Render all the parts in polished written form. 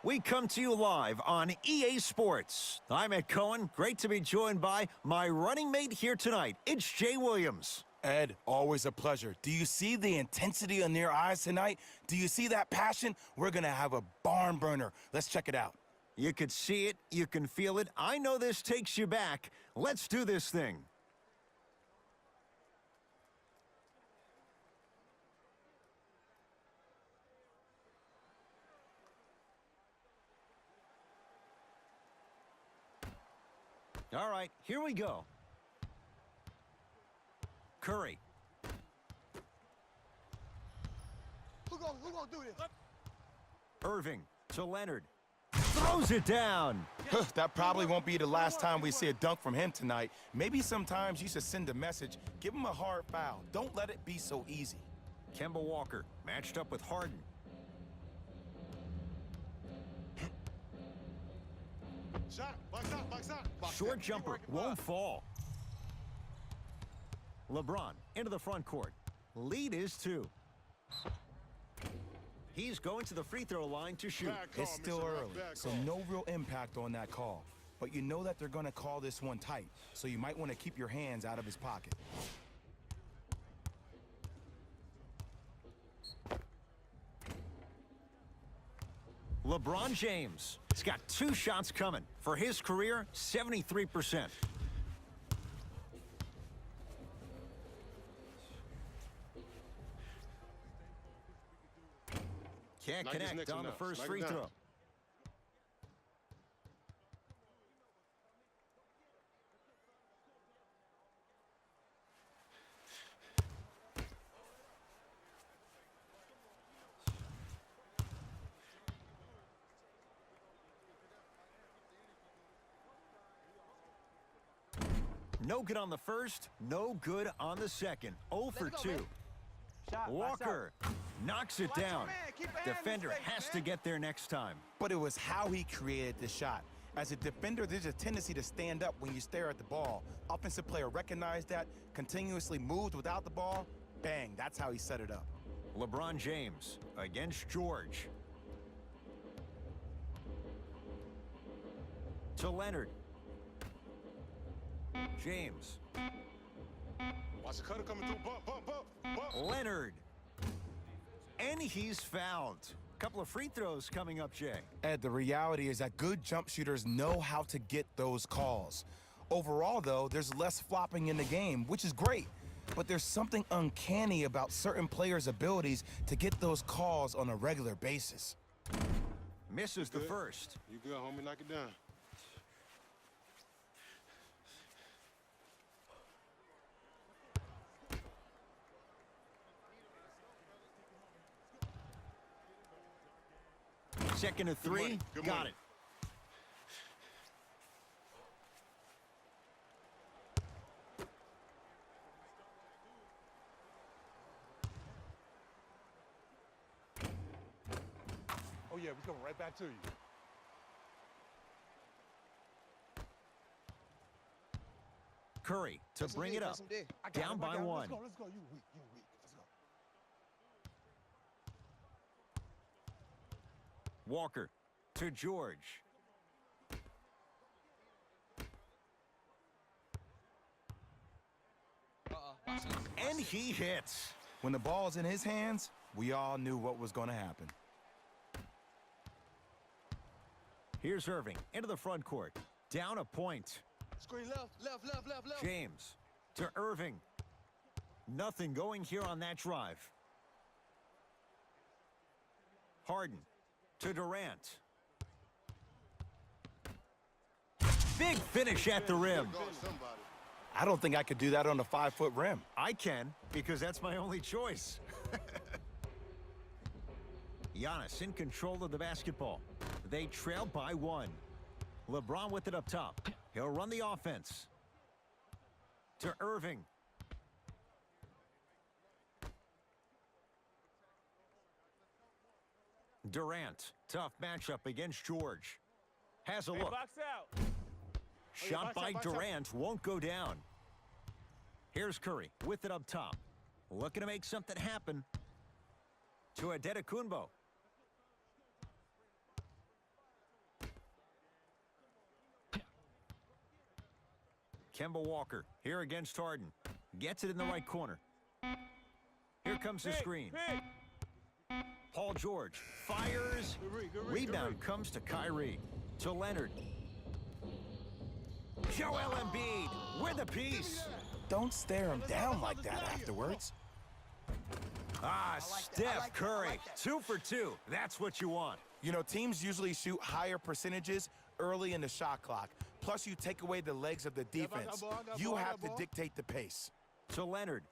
We come to you live on EA Sports. I'm Ed Cohen. Great to be joined by my running mate here tonight. It's Jay Williams. Ed, always a pleasure. Do you see the intensity in their eyes tonight? Do you see that passion? We're going to have a barn burner. Let's check it out. You can see it. You can feel it. I know this takes you back. Let's do this thing. All right, here we go. Curry. Who gonna do this? Irving to Leonard. Throws it down. That probably won't be the last time we see a dunk from him tonight. Maybe sometimes you should send a message. Give him a hard foul. Don't let it be so easy. Kemba Walker matched up with Harden. Shot, box out. Short jumper won't fall. LeBron into the front court. Lead is 2. He's going to the free throw line to shoot. It's still early, so no real impact on that call. But you know that they're going to call this one tight, so you might want to keep your hands out of his pocket. LeBron James. He's got 2 shots coming. For his career, 73%. Can't connect on the first free throw. No good on the first, no good on the second. 0 for 2. Walker knocks it down. Defender has to get there next time. But it was how he created the shot. As a defender, there's a tendency to stand up when you stare at the ball. Offensive player recognized that, continuously moved without the ball. Bang, that's how he set it up. LeBron James against George. To Leonard. James. Watch the cutter coming through. Bump. Leonard. And he's fouled. Couple of free throws coming up, Jay. Ed, the reality is that good jump shooters know how to get those calls. Overall, though, there's less flopping in the game, which is great. But there's something uncanny about certain players' abilities to get those calls on a regular basis. Misses the first. You good, homie? Knock it down. Second of 3. Got it. Oh, yeah, we're coming right back to you. Curry to bring it up. Down by 1. Let's go. You weak. Let's go. Walker to George. And he hits. When the ball's in his hands, we all knew what was going to happen. Here's Irving into the front court. Down a point. Screen left. James to Irving. Nothing going here on that drive. Harden to Durant. Big finish at the rim. I don't think I could do that on a 5-foot rim. I can, because that's my only choice. Giannis in control of the basketball. They trail by 1. LeBron with it up top. He'll run the offense. To Irving. Durant, tough matchup against George. Has a look. Box out. Shot by Durant won't go down. Here's Curry with it up top. Looking to make something happen. To Adetokunbo. Kemba Walker here against Harden. Gets it in the right corner. Here comes the screen. Paul George fires. Rebound comes to Kyrie. To Leonard. Joel Embiid with a piece. Don't stare him down like that afterwards. Steph Curry. 2 for 2. That's what you want. You know, teams usually shoot higher percentages early in the shot clock. Plus, you take away the legs of the defense. You have to dictate the pace. To Leonard.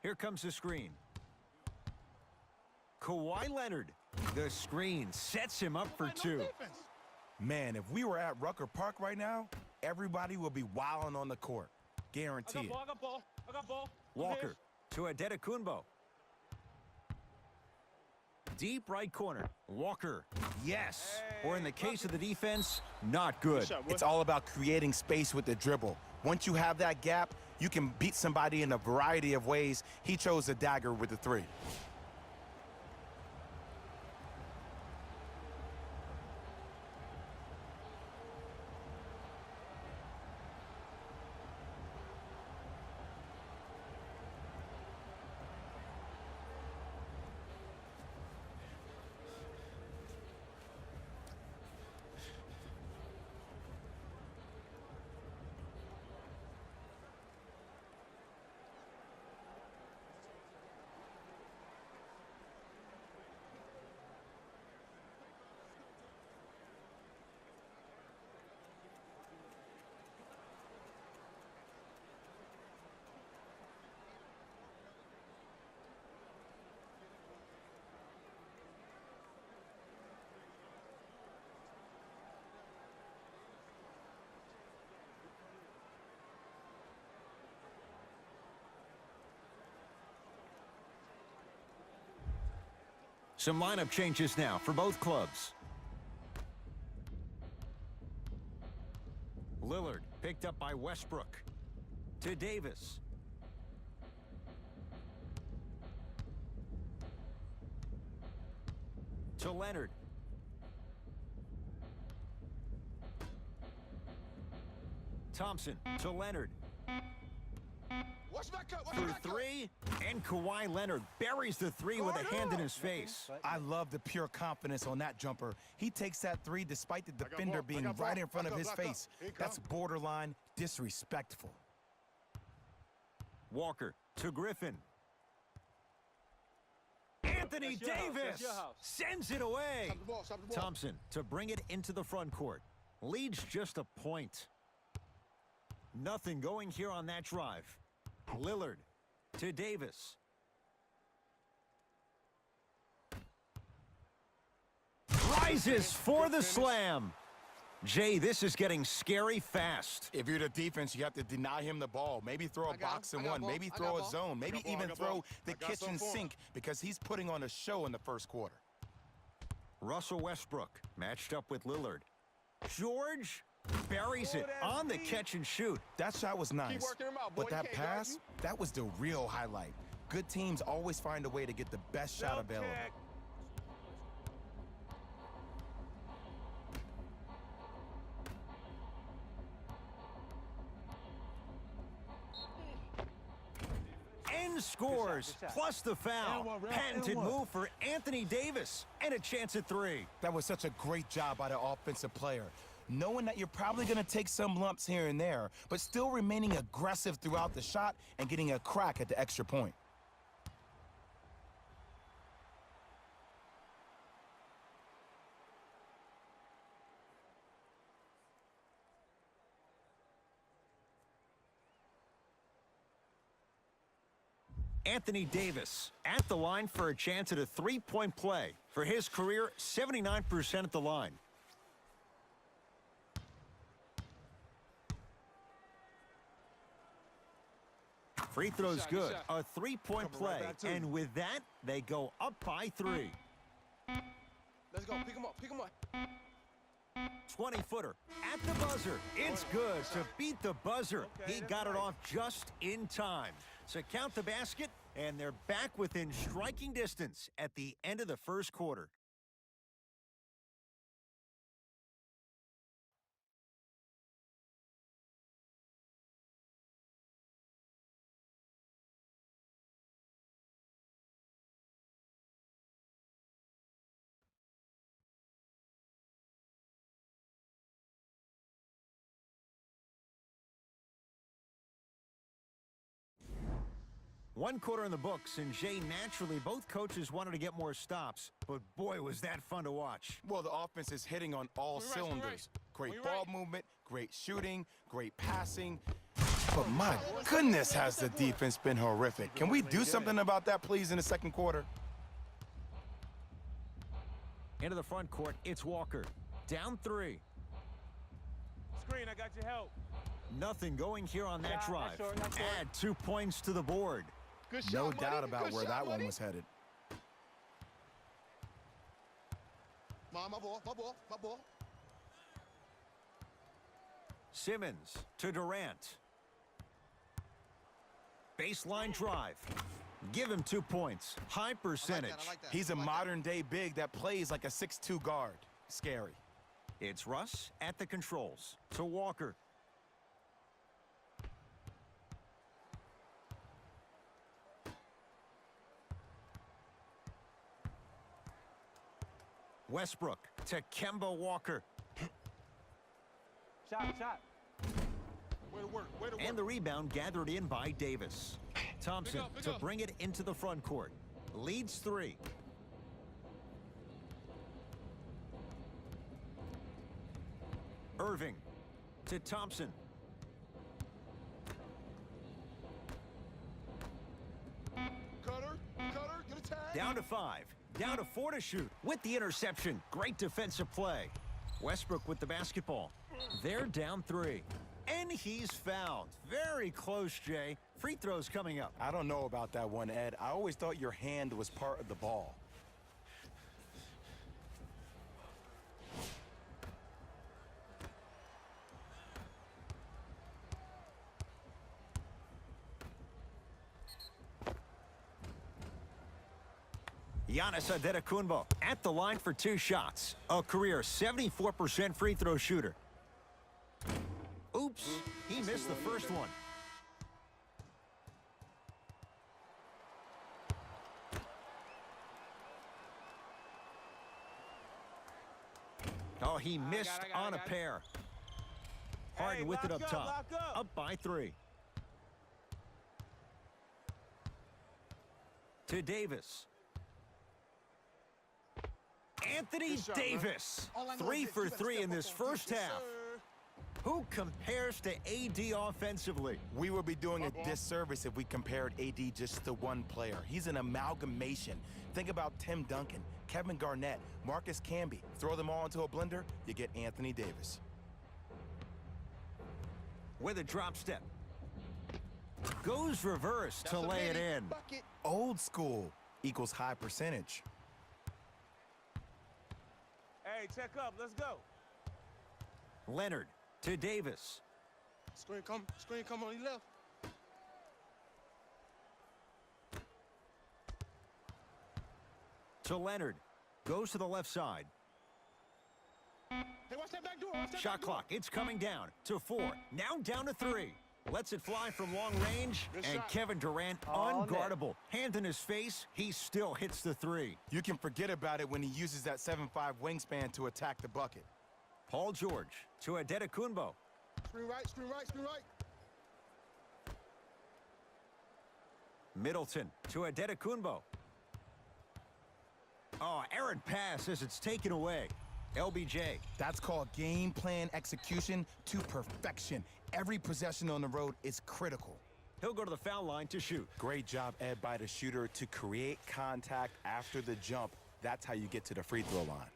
Here comes the screen. Kawhi Leonard. The screen sets him up for 2. Man, if we were at Rucker Park right now, everybody would be wilding on the court. Guarantee it. I got ball. Walker to Adetokunbo. Deep right corner. Walker, yes. Or in the case of the defense, not good. It's all about creating space with the dribble. Once you have that gap, you can beat somebody in a variety of ways. He chose a dagger with the 3. Some lineup changes now for both clubs. Lillard picked up by Westbrook. To Davis. To Leonard. Thompson to Leonard. Through 3, and Kawhi Leonard buries the 3 with a hand in his face. I love the pure confidence on that jumper. He takes that 3 despite the defender being right in front of his face. That's borderline disrespectful. Walker to Griffin. Anthony Davis sends it away. Thompson to bring it into the front court. Leads just a point. Nothing going here on that drive. Lillard to Davis. Rises for the slam. Jay, this is getting scary fast. If you're the defense, you have to deny him the ball. Maybe throw a box and one. Maybe throw a zone. Maybe even throw the kitchen sink because he's putting on a show in the first quarter. Russell Westbrook matched up with Lillard. George buries it on the catch and shoot. That shot was nice, but that pass, that was the real highlight. Good teams always find a way to get the best shot available. And scores, plus the foul. Patented move for Anthony Davis, and a chance at 3. That was such a great job by the offensive player. Knowing that you're probably going to take some lumps here and there, but still remaining aggressive throughout the shot and getting a crack at the extra point. Anthony Davis at the line for a chance at a 3-point play. For his career, 79% at the line. Free throw's good. A 3-point play. And with that, they go up by 3. Let's go. Pick him up. Pick him up. 20-footer at the buzzer. It's good to beat the buzzer. He got it off just in time. So count the basket, and they're back within striking distance at the end of the first quarter. One quarter in the books, and Jay, naturally, both coaches wanted to get more stops, but boy, was that fun to watch. Well, the offense is hitting on all cylinders. Great ball movement, great shooting, great passing. But my goodness, has the defense been horrific. Can we do something about that, please, in the second quarter? Into the front court, it's Walker. Down 3. Screen, I got your help. Nothing going here on that drive. Not short. Add 2 points to the board. Good shot, No Money. doubt about Good where shot, that one Money. was headed. My ball, my ball, my ball. Simmons to Durant. Baseline drive. Give him 2 points. High percentage. I like that. He's a modern-day big that plays like a 6'2" guard. Scary. It's Russ at the controls to Walker. Westbrook to Kemba Walker. Shot. Way to work, way to work. And the rebound gathered in by Davis. Thompson to bring it into the front court. Leads 3. Irving to Thompson. Cutter, get a tag. Down to 5. Down to 4 to shoot. With the interception. Great defensive play. Westbrook with the basketball. They're down 3. And he's fouled. Very close, Jay. Free throws coming up. I don't know about that one, Ed. I always thought your hand was part of the ball. Giannis Antetokounmpo at the line for 2 shots. A career 74% free throw shooter. Oops, he missed the first one. Oh, he missed on a pair. Harden with it up top. Up by 3. To Davis. Anthony shot, Davis. All I know 3 is for you gotta 3 step in up this on first defense, half. sir. Who compares to AD offensively? We would be doing a disservice if we compared AD just to one player. He's an amalgamation. Think about Tim Duncan, Kevin Garnett, Marcus Camby. Throw them all into a blender, you get Anthony Davis. With a drop step. Goes reverse to That's a lay it mini in. bucket. Old school equals high percentage. Hey, check up. Let's go. Leonard to Davis. Screen come on your left. To Leonard. Goes to the left side. Hey, watch that back door. Watch that Shot back door. clock. It's coming down to 4. Now down to 3. Lets it fly from long range. Good And shot. Kevin Durant, unguardable. Hand in his face. He still hits the 3. You can forget about it when he uses that 7'5" wingspan to attack the bucket. Paul George to Antetokounmpo. Screen right. Middleton to Antetokounmpo. Oh, errant pass as it's taken away. LBJ. That's called game plan execution to perfection. Every possession on the road is critical. He'll go to the foul line to shoot. Great job, Ed, by the shooter to create contact after the jump. That's how you get to the free throw line.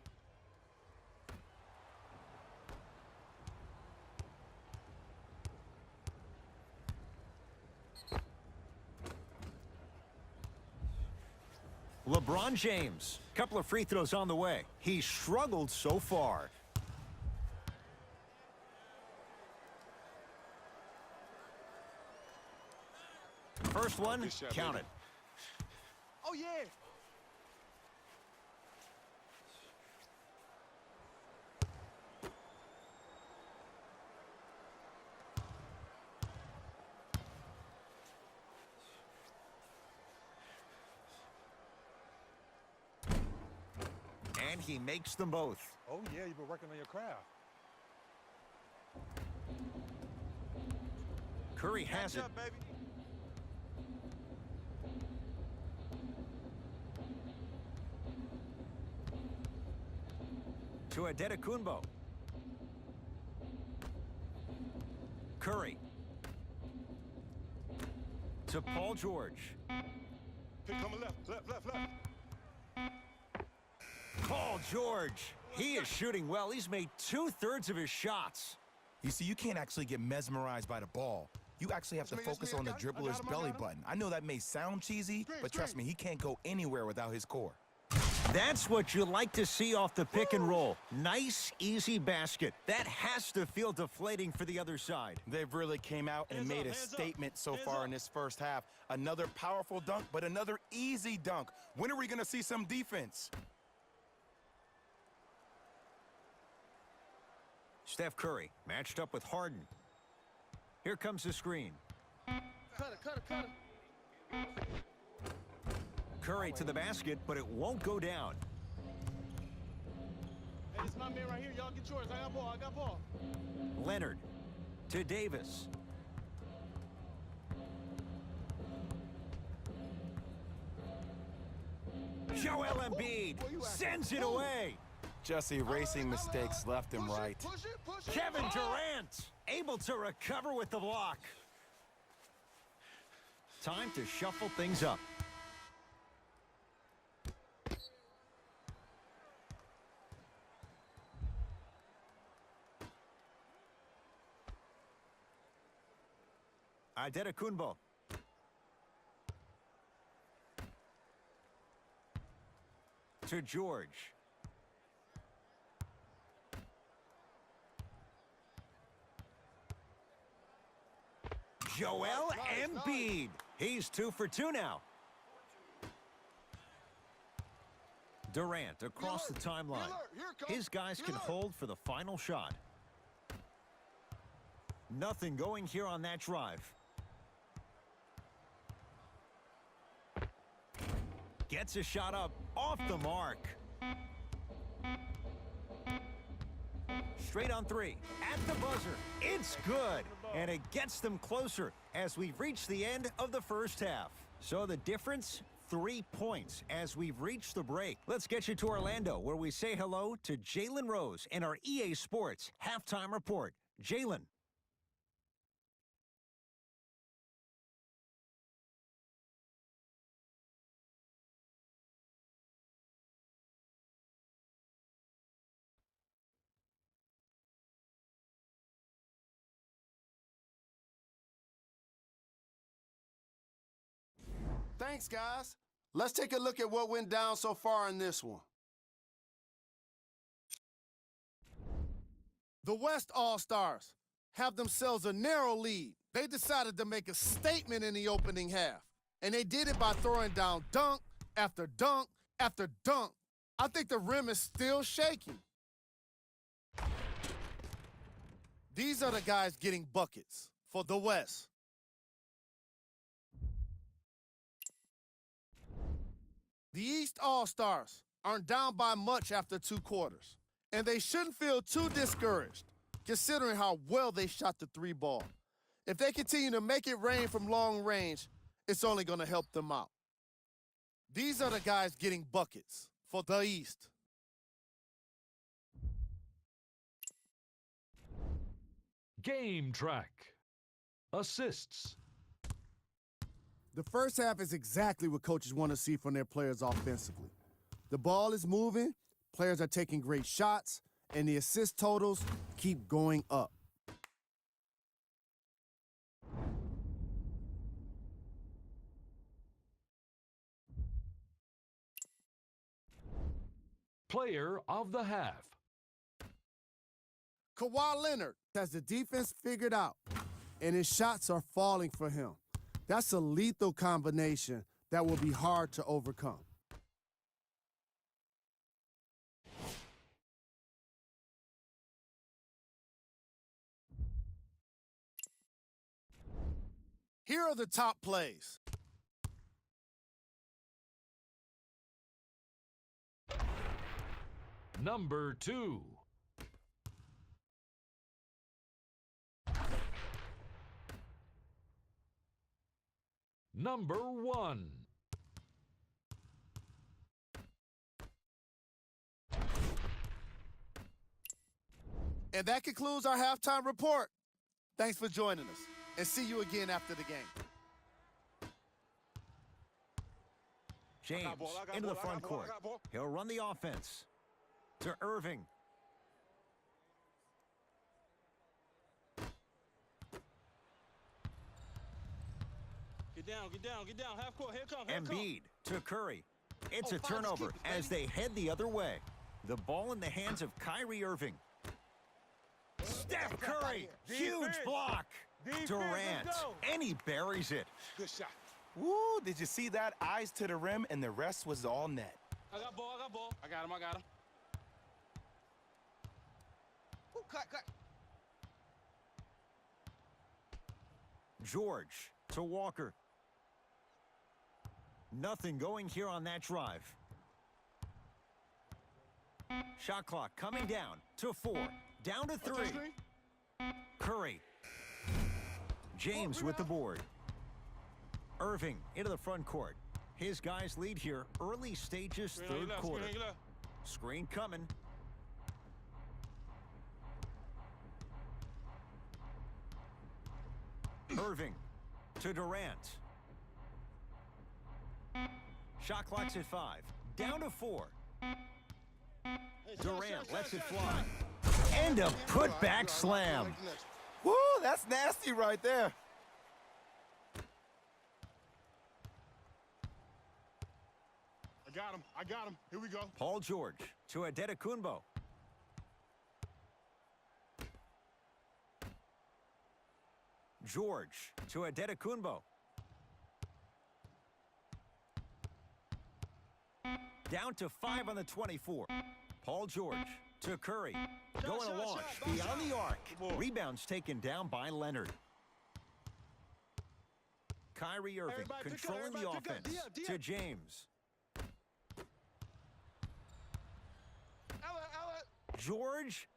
LeBron James. Couple of free throws on the way. He struggled so far. First one, Good shot, counted. Oh, yeah. And he makes them both. Oh, yeah, you've been working on your craft. Curry has it. Catch up, baby. To Adetokunbo. Curry. To Paul George. Pick coming left. Paul George. He is shooting well. He's made 2/3 of his shots. You see, you can't actually get mesmerized by the ball. You actually have to focus on the dribbler's belly button. I know that may sound cheesy, but trust me, he can't go anywhere without his core. That's what you like to see off the pick and roll. Nice, easy basket. That has to feel deflating for the other side. They've really came out and made a statement so far in this first half. Another powerful dunk, but another easy dunk. When are we going to see some defense? Steph Curry matched up with Harden. Here comes the screen. Cut it. Curry to the basket, but it won't go down. Hey, this is my man right here. Y'all get yours. I got ball. Leonard to Davis. Joel Embiid sends it away. Just erasing mistakes left and right. Push it. Kevin Durant able to recover with the block. Time to shuffle things up. Adetokunbo. To George. Joel Embiid. He's 2 for 2 now. Durant across the timeline. His guys can hold for the final shot. Nothing going here on that drive. Gets a shot up off the mark. Straight on 3 at the buzzer. It's good. And it gets them closer as we've reached the end of the first half. So the difference, 3 points as we've reached the break. Let's get you to Orlando, where we say hello to Jalen Rose in our EA Sports halftime report. Jalen. Thanks, guys. Let's take a look at what went down so far in this one. The West All-Stars have themselves a narrow lead. They decided to make a statement in the opening half, and they did it by throwing down dunk after dunk after dunk. I think the rim is still shaking. These are the guys getting buckets for the West. The East All-Stars aren't down by much after 2 quarters, and they shouldn't feel too discouraged, considering how well they shot the 3 ball. If they continue to make it rain from long range, it's only going to help them out. These are the guys getting buckets for the East. Game track. Assists. The first half is exactly what coaches want to see from their players offensively. The ball is moving, players are taking great shots, and the assist totals keep going up. Player of the half. Kawhi Leonard has the defense figured out, and his shots are falling for him. That's a lethal combination that will be hard to overcome. Here are the top plays. Number 2. Number 1. And that concludes our halftime report. Thanks for joining us, and see you again after the game. James into the front court. He'll run the offense to Irving. Get down. Half court. Here come. Embiid to Curry. It's a turnover as they head the other way. The ball in the hands of Kyrie Irving. Steph Curry, huge block. Durant, and he buries it. Good shot. Woo, did you see that? Eyes to the rim, and the rest was all net. I got ball. I got him. Ooh, cut. George to Walker. Nothing going here on that drive. Shot clock coming down to 4. Down to 3. Curry. James with the board. Irving into the front court. His guys lead here. Early stages, third quarter. Screen coming. Irving to Durant. Shot clock's at 5. Down to 4. Durant lets it fly. And a putback slam. Woo, that's nasty right there. I got him. Here we go. Paul George to Adetokunbo. George to Adetokunbo. Down to 5 on the 24. Paul George to Curry. Going to launch beyond the arc. Rebounds taken down by Leonard. Kyrie Irving controlling the offense to James. George.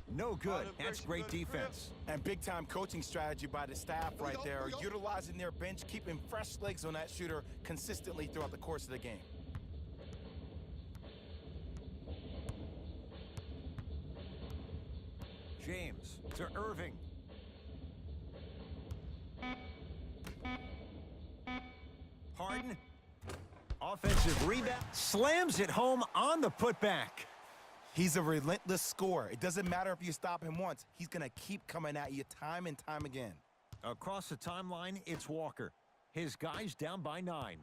No good. That's great defense. And big-time coaching strategy by the staff right there, utilizing their bench, keeping fresh legs on that shooter consistently throughout the course of the game. James to Irving. Harden. Offensive rebound. Slams it home on the putback. He's a relentless scorer. It doesn't matter if you stop him once. He's going to keep coming at you time and time again. Across the timeline, it's Walker. His guys down by 9.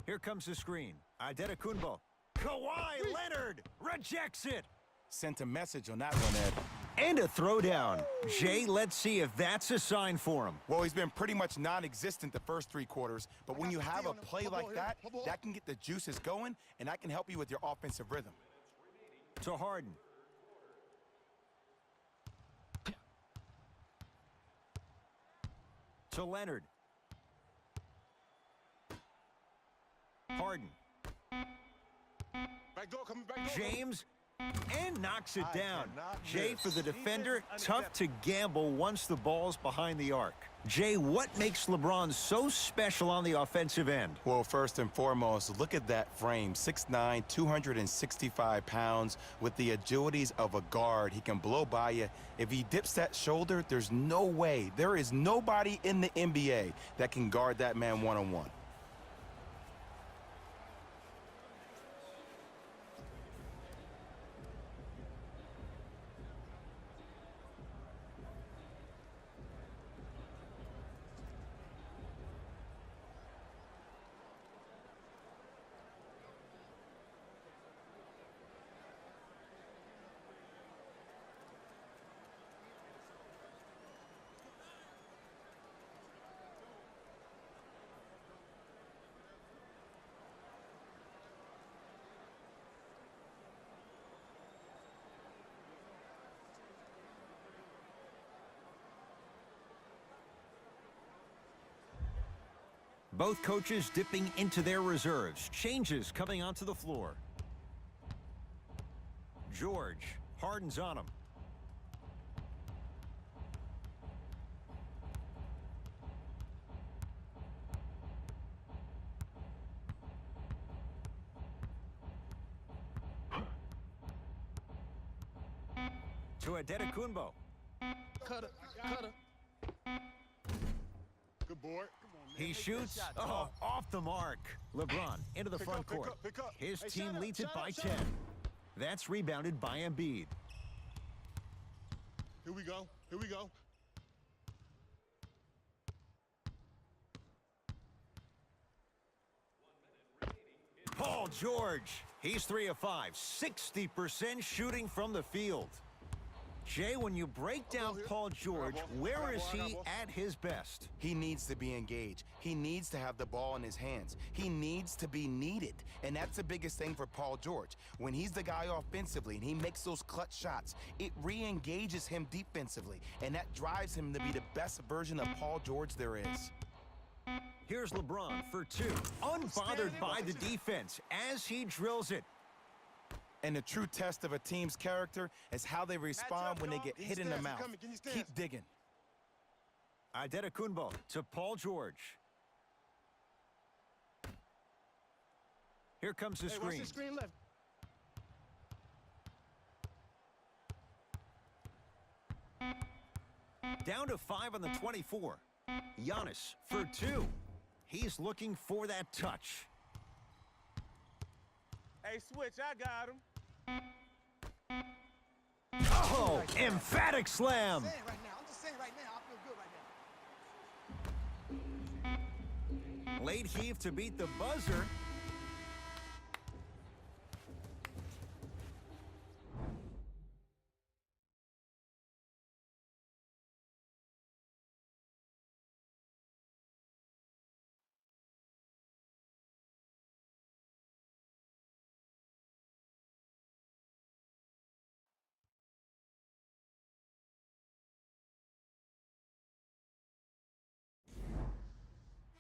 Here comes the screen. Adetokunbo. Kawhi Leonard rejects it. Sent a message on that one, Ed. And a throwdown. Jay, let's see if that's a sign for him. Well, he's been pretty much non-existent the first 3 quarters, but when you have a play like that, that can get the juices going, and that can help you with your offensive rhythm. To Harden. To Leonard. Harden. Back door, coming back door. James. And knocks it down. Jay, for the defender, tough to gamble once the ball's behind the arc. Jay, what makes LeBron so special on the offensive end? Well, first and foremost, look at that frame. 6'9", 265 pounds with the agilities of a guard. He can blow by you. If he dips that shoulder, there's no way. There is nobody in the NBA that can guard that man one-on-one. Both coaches dipping into their reserves. Changes coming onto the floor. George. Harden's on him. to Adetokunbo. Cutter. Cutter. Good board. He shoots. Oh, off the mark. LeBron into the front court. Pick up. His Hey, team shut up, leads it shut up, by shut 10. up. That's rebounded by Embiid. Here we go. Here we go. Paul George. He's 3 of 5. 60% shooting from the field. Jay, when you break down Paul George, where is he at his best? He needs to be engaged. He needs to have the ball in his hands. He needs to be needed. And that's the biggest thing for Paul George. When he's the guy offensively and he makes those clutch shots, it re-engages him defensively. And that drives him to be the best version of Paul George there is. Here's LeBron for 2. Unbothered by the defense as he drills it. And the true test of a team's character is how they respond when they get hit in the mouth. Keep digging. Adetokunbo to Paul George. Here comes the screen. Watch the screen left. Down to 5 on the 24. Giannis for 2. He's looking for that touch. Hey, switch. I got him. Oh, emphatic slam. I'm just saying right now. I feel good right now. Late heave to beat the buzzer.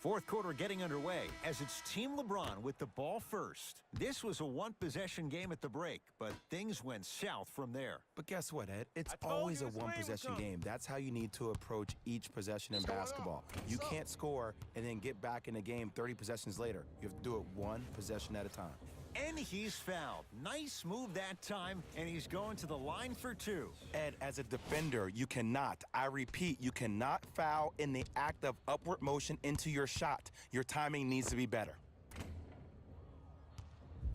Fourth quarter getting underway as it's Team LeBron with the ball first. This was a one-possession game at the break, but things went south from there. But guess what, Ed? It's always a one-possession game. That's how you need to approach each possession in basketball. You can't score and then get back in the game 30 possessions later. You have to do it one possession at a time. And he's fouled. Nice move that time, and he's going to the line for 2. Ed, as a defender, you cannot, I repeat, you cannot foul in the act of upward motion into your shot. Your timing needs to be better.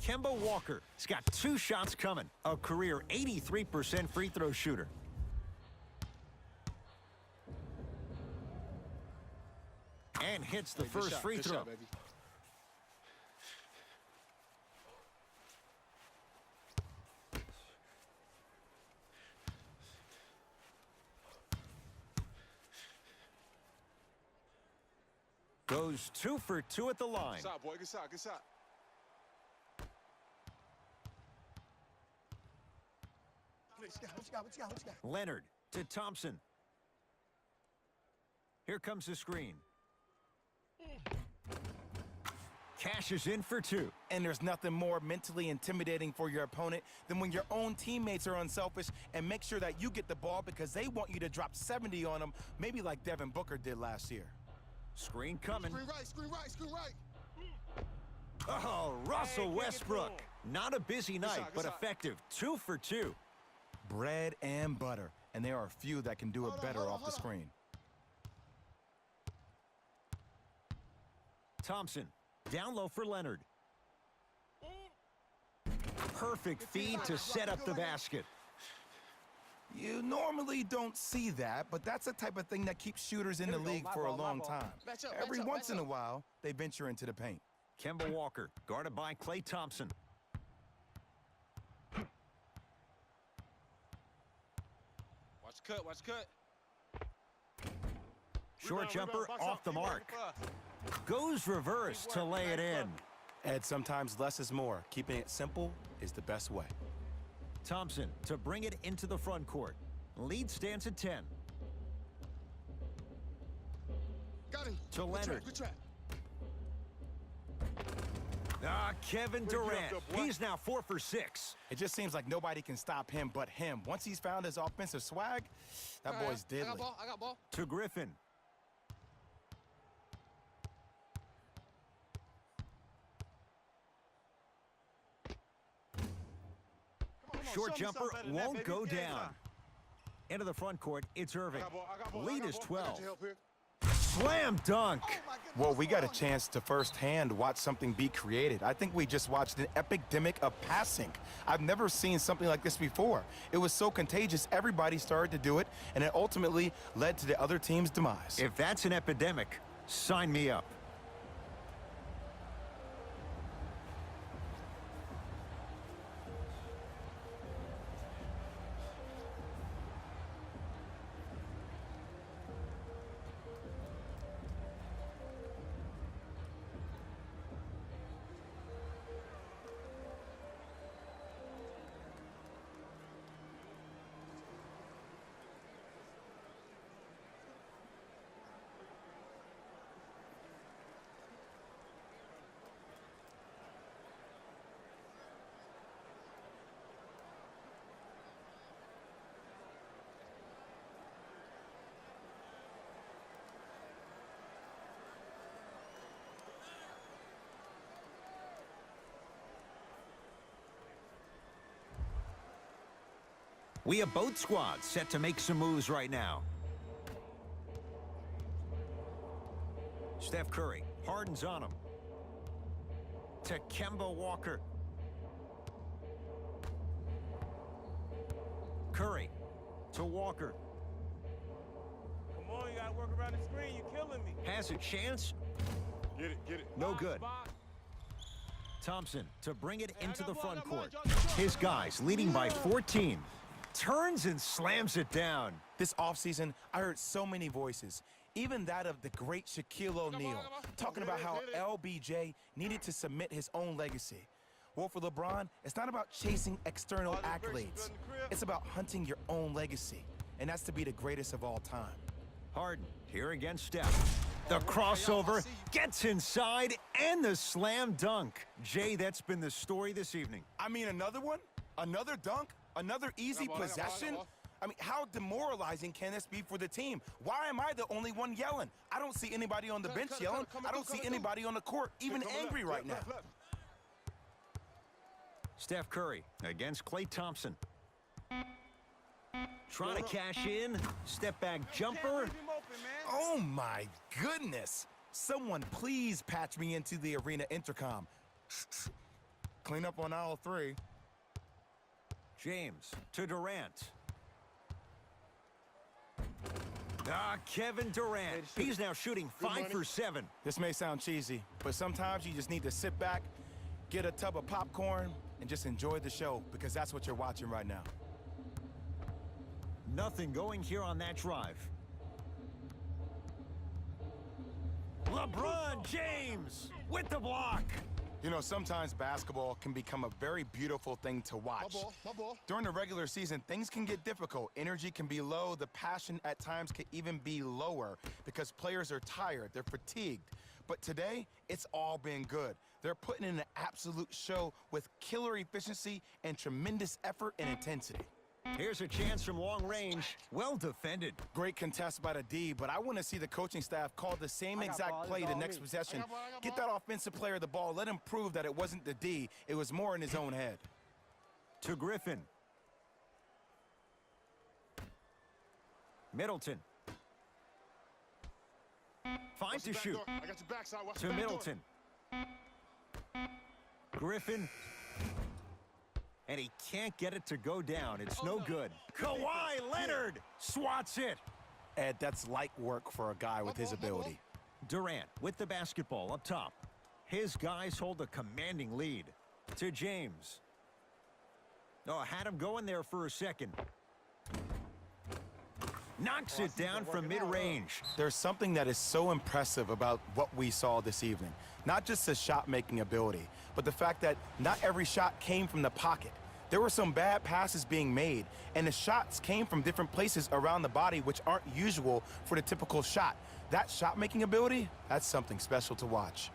Kemba Walker has got 2 shots coming. A career 83% free throw shooter. And hits the first free throw. Shot, baby. Goes 2 for 2 at the line. Good shot, boy. Good shot. Good shot. What you got? Leonard to Thompson. Here comes the screen. Cashes in for 2. And there's nothing more mentally intimidating for your opponent than when your own teammates are unselfish and make sure that you get the ball because they want you to drop 70 on them, maybe like Devin Booker did last year. Screen coming. Screen right. Oh, Russell Westbrook. Not a busy night, but effective. 2 for 2. Bread and butter, and there are a few that can do it better off the screen. Thompson, down low for Leonard. Perfect feed to set up the basket. You normally don't see that, but that's the type of thing that keeps shooters in the league for a long time. Every once in a while, they venture into the paint. Kemba Walker, guarded by Klay Thompson. Watch cut. Short jumper off the mark. Goes reverse to lay it in. Ed, sometimes less is more. Keeping it simple is the best way. Thompson to bring it into the front court. Lead stands at 10. Got him. To Leonard. Good trap. Kevin Durant. He's now 4 for 6. It just seems like nobody can stop him but him. Once he's found his offensive swag, that boy's deadly. I got ball. To Griffin. Short jumper won't go down. Into the front court, it's Irving. I got ball. Lead I got is ball. I 12. got your help here. Slam dunk. Well, we got a chance to firsthand watch something be created. I think we just watched an epidemic of passing. I've never seen something like this before. It was so contagious, everybody started to do it, and it ultimately led to the other team's demise. If that's an epidemic, sign me up. We have both squads set to make some moves right now. Steph Curry, Harden's on him. To Kemba Walker. Curry to Walker. Come on, you gotta work around the screen. You're killing me. Has a chance. Get it. No good. Thompson to bring it into the front court. His guys leading by 14. Turns and slams it down. This offseason, I heard so many voices, even that of the great Shaquille O'Neal, talking about how LBJ needed to submit his own legacy. Well, for LeBron, it's not about chasing external accolades. It's about hunting your own legacy, and that's to be the greatest of all time. Harden here against Steph. The crossover gets inside and the slam dunk. Jay, that's been the story this evening. I mean, another one? Another dunk? Another easy possession? I mean, how demoralizing can this be for the team? Why am I the only one yelling? I don't see anybody on the bench yelling. I don't see anybody on the court even angry right now. Steph Curry against Klay Thompson. Trying to cash in. Step back jumper. Oh my goodness. Someone please patch me into the arena intercom. Clean up on aisle 3. James to Durant. Kevin Durant. He's now shooting 5 for 7. This may sound cheesy, but sometimes you just need to sit back, get a tub of popcorn, and just enjoy the show, because that's what you're watching right now. Nothing going here on that drive. LeBron James with the block. You know, sometimes basketball can become a very beautiful thing to watch. My ball. During the regular season, things can get difficult. Energy can be low. The passion at times can even be lower because players are tired. They're fatigued. But today, it's all been good. They're putting in an absolute show with killer efficiency and tremendous effort and intensity. Here's a chance from long range. Well defended. Great contest by the D, but I want to see the coaching staff call the same exact play the next possession. Get that offensive player the ball. Let him prove that it wasn't the D. It was more in his own head. To Griffin. Middleton. Finds to shoot. I got your backside. Watch To your back door. Middleton. Griffin. And he can't get it to go down. It's no good. Kawhi Leonard swats it. Ed, that's light work for a guy with his ability. Durant with the basketball up top. His guys hold a commanding lead. To James. Had him going there for a second. Knocks it down from mid-range. There's something that is so impressive about what we saw this evening. Not just the shot-making ability, but the fact that not every shot came from the pocket. There were some bad passes being made, and the shots came from different places around the body, which aren't usual for the typical shot. That shot-making ability, that's something special to watch.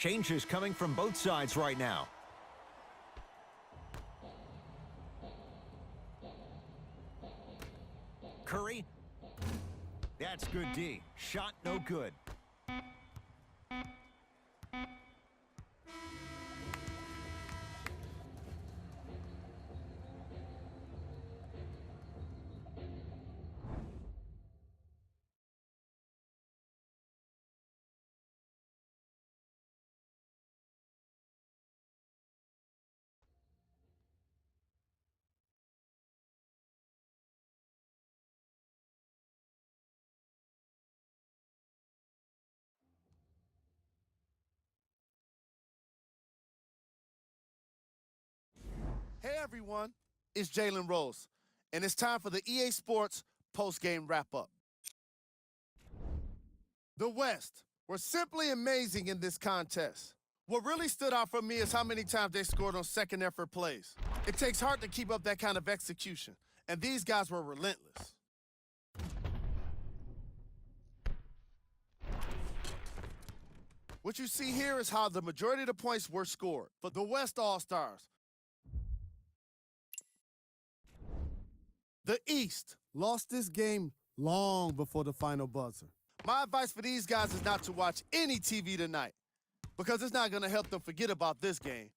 Changes coming from both sides right now. Curry. That's good D. Shot no good. Hey everyone, it's Jalen Rose, and it's time for the EA Sports post-game wrap-up. The West were simply amazing in this contest. What really stood out for me is how many times they scored on second effort plays. It takes heart to keep up that kind of execution, and these guys were relentless. What you see here is how the majority of the points were scored for the West All-Stars. The East lost this game long before the final buzzer. My advice for these guys is not to watch any TV tonight because it's not going to help them forget about this game.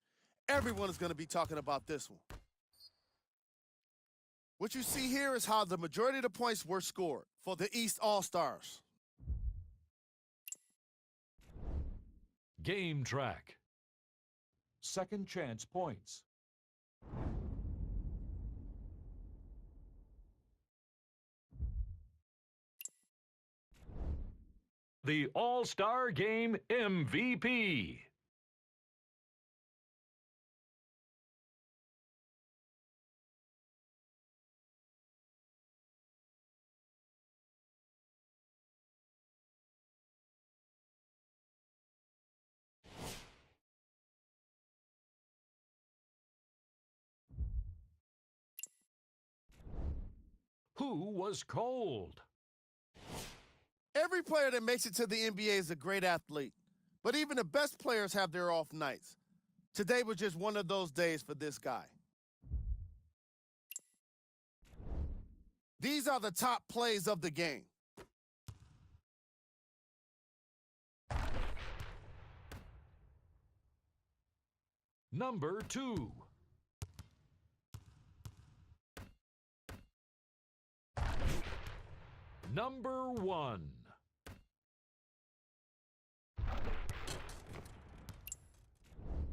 Everyone is going to be talking about this one. What you see here is how the majority of the points were scored for the East All-Stars. Game track. Second chance points. The All-Star Game MVP. Who was cold? Every player that makes it to the NBA is a great athlete, but even the best players have their off nights. Today was just one of those days for this guy. These are the top plays of the game. Number 2. Number 1.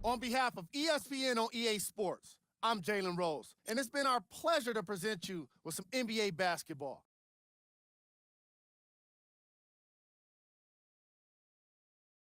On behalf of ESPN on EA Sports, I'm Jalen Rose, and it's been our pleasure to present you with some NBA basketball.